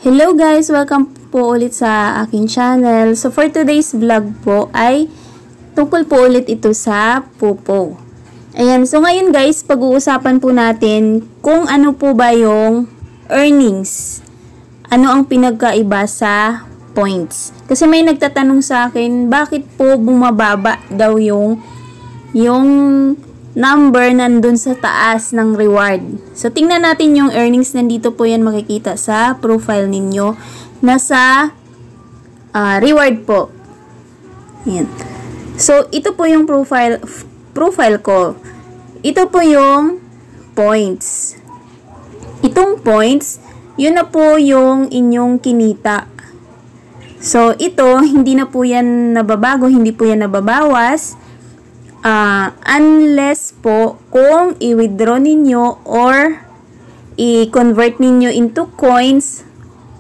Hello guys! Welcome po ulit sa aking channel. So for today's vlog po ay tungkol po ulit ito sa Popo. Ayan, so ngayon guys, pag-uusapan po natin kung ano po ba yung earnings. Ano ang pinagkaiba sa points. Kasi may nagtatanong sa akin, bakit po bumababa daw yung number nandun sa taas ng reward. So, tingnan natin yung earnings. Nandito po yan makikita sa profile ninyo. Nasa reward po. Ayan. So, ito po yung profile ko. Ito po yung points. Itong points, yun na po yung inyong kinita. So, ito, hindi na po yan nababago, hindi po yan nababawas. Unless po kung i-withdraw ninyo or i-convert ninyo into coins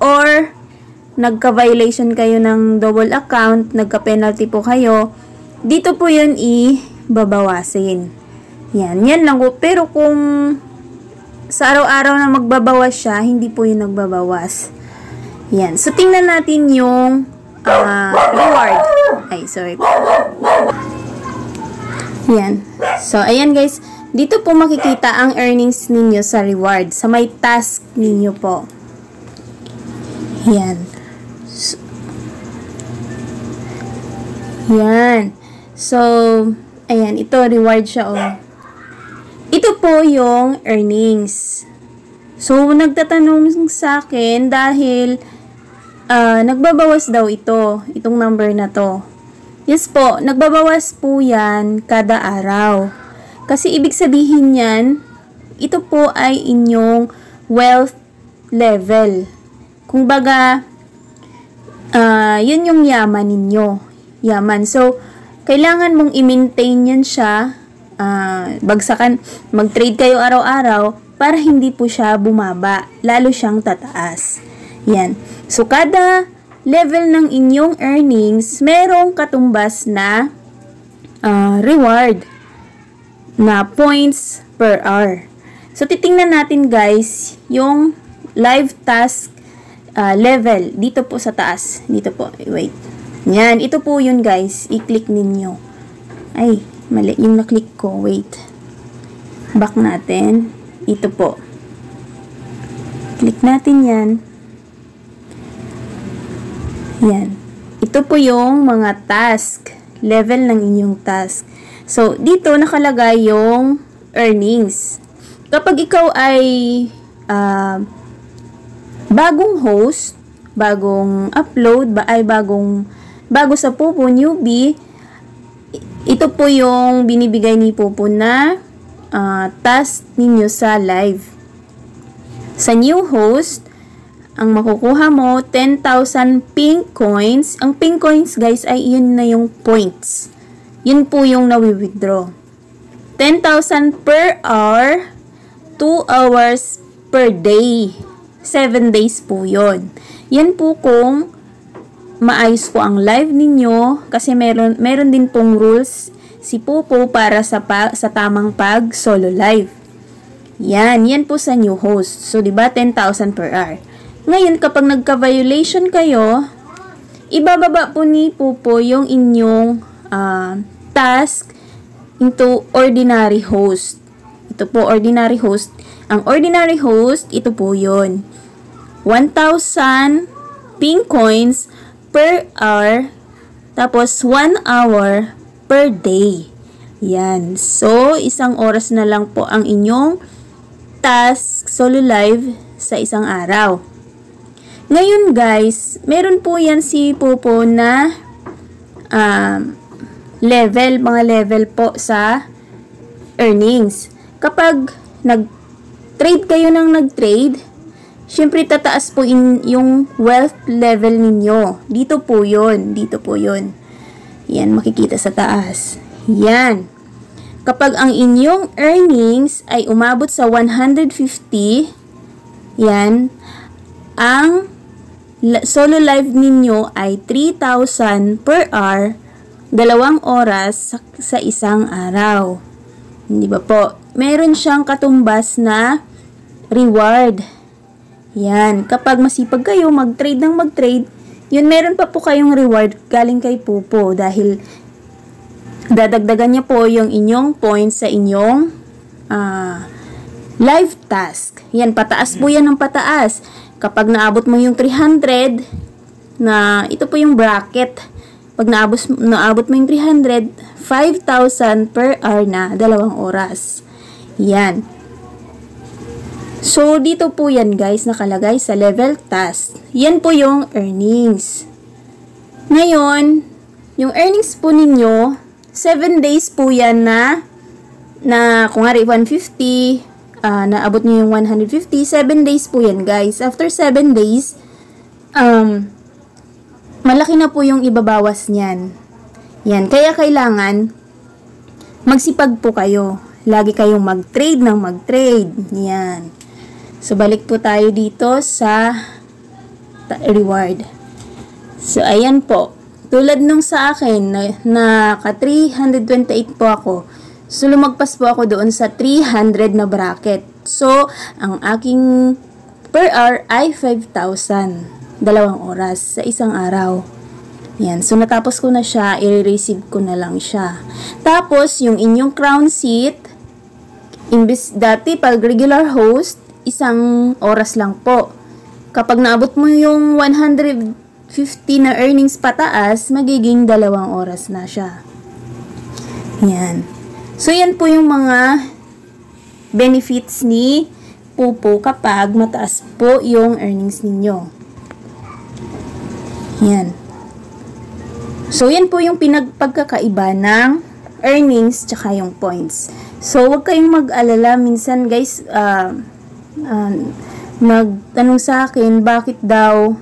or nagka-violation kayo ng double account, nagka-penalty po kayo, dito po yun i-babawasin. Yan lang po. Pero kung sa araw-araw na magbabawas siya, hindi po yun nagbabawas. Yan. So, tingnan natin yung reward. Ay, sorry. Yan. So, ayan guys. Dito po makikita ang earnings ninyo sa reward. Sa may task ninyo po. Yan. So, yan. So, ayan. Ito, reward siya oh. Ito po yung earnings. So, nagtatanong sa akin dahil nagbabawas daw ito. Itong number na to. Yes po, nagbabawas po yan kada araw. Kasi ibig sabihin yan, ito po ay inyong wealth level. Kung baga, yun yung yaman ninyo. Yaman. So, kailangan mong i-maintain yan siya. Bagsakan, mag-trade kayo araw-araw para hindi po siya bumaba. Lalo siyang tataas. Yan. So, kada level ng inyong earnings, merong katumbas na reward na points per hour. So, titingnan natin guys, yung live task level. Dito po sa taas. Dito po. Wait. Yan. Ito po yun guys. I-click ninyo. Ay, mali. Yung na-click ko. Wait. Back natin. Ito po. Click natin yan. Yan. Ito po yung mga task. Level ng inyong task. So, dito nakalagay yung earnings. Kapag ikaw ay bagong host, bagong upload, bago sa Popo, newbie, ito po yung binibigay ni Popo na task ninyo sa live. Sa new host, ang makukuha mo, 10,000 pink coins. Ang pink coins, guys, ay yun na yung points. Yun po yung nawi-withdraw. 10,000 per hour, 2 hours per day. 7 days po yun. Yan po kung maayos po ang live ninyo, kasi meron din pong rules si Popo para sa tamang solo live. Yan po sa new host. So, diba, 10,000 per hour. Ngayon, kapag nagka-violation kayo, ibababa po ni Popo yung inyong task into ordinary host. Ito po, ordinary host. Ang ordinary host, ito po yun. 1,000 pink coins per hour, tapos 1 hour per day. Yan. So, 1 oras na lang po ang inyong task solo live sa isang araw. Ngayon guys, meron po yan si Popo na mga level po sa earnings. Kapag nag-trade kayo ng nag-trade, syempre tataas po yung wealth level ninyo. Dito po yun. Yan, makikita sa taas. Yan. Kapag ang inyong earnings ay umabot sa 150, yan, ang solo live ninyo ay 3,000 per hour, 2 oras sa isang araw. Hindi ba po? Meron siyang katumbas na reward. Yan, kapag masipag kayo mag-trade ng mag-trade, yun meron pa po kayong reward galing kay Pupo dahil dadagdagan niya po yung inyong points sa inyong live task. Yan, pataas po yan ng pataas. Kapag naabot mo yung 300, na ito po yung bracket. Pag naabot mo yung 300, 5,000 per hour na 2 oras. Yan. So, dito po yan guys, nakalagay sa level task. Yan po yung earnings. Ngayon, yung earnings po ninyo, 7 days po yan na kung nga 150, naabot nyo yung 150, 7 days po yan guys. After 7 days, malaki na po yung ibabawas niyan. Yan, kaya kailangan magsipag po kayo. Lagi kayong mag-trade ng mag-trade. Yan. So, balik po tayo dito sa reward. So, ayan po. Tulad nung sa akin, na ka-328 po ako. So, lumagpas po ako doon sa 300 na bracket. So, ang aking per hour ay 5,000. 2 oras sa isang araw. Yan. So, natapos ko na siya. I-receive ko na lang siya. Tapos, yung inyong crown seat, imbis dati, pag regular host, 1 oras lang po. Kapag naabot mo yung 150 na earnings pataas, magiging 2 oras na siya. Yan. So, yan po yung mga benefits ni Pupo kapag mataas po yung earnings ninyo. Yan. So, yan po yung pagkakaiba ng earnings tsaka yung points. So, huwag kayong mag-alala. Minsan, guys, magtanong sa akin, bakit daw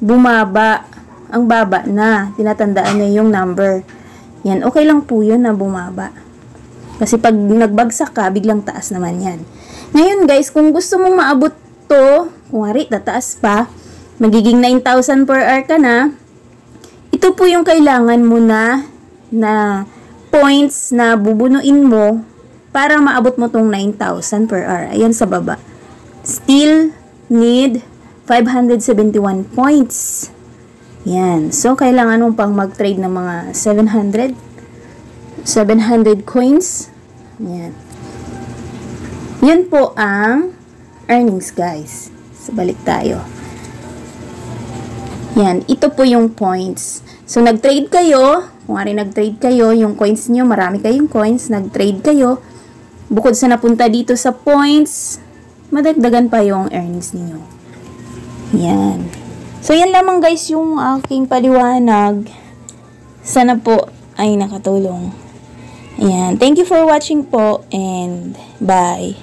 bumaba, ang baba na, tinatandaan na yung number. Yan, okay lang po yun na bumaba. Kasi pag nagbagsak ka, biglang taas naman yan. Ngayon guys, kung gusto mong maabot to, kung hari, tataas pa, magiging 9,000 per hour ka na, ito po yung kailangan mo na points na bubunuin mo para maabot mo tong 9,000 per hour. Ayan sa baba. Still need 571 points. Yan. So, kailangan mo pang mag-trade ng mga 700 coins. Yan. Yan po ang earnings, guys. So, balik tayo. Yan. Ito po yung points. So, nag-trade kayo. Kung nag-trade kayo, yung coins nyo, marami kayong coins, nag-trade kayo. Bukod sa napunta dito sa points, madagdagan pa yung earnings niyo. Yan. So, yan lamang guys yung aking paliwanag. Sana po ay nakatulong. Ayan. Thank you for watching po and bye.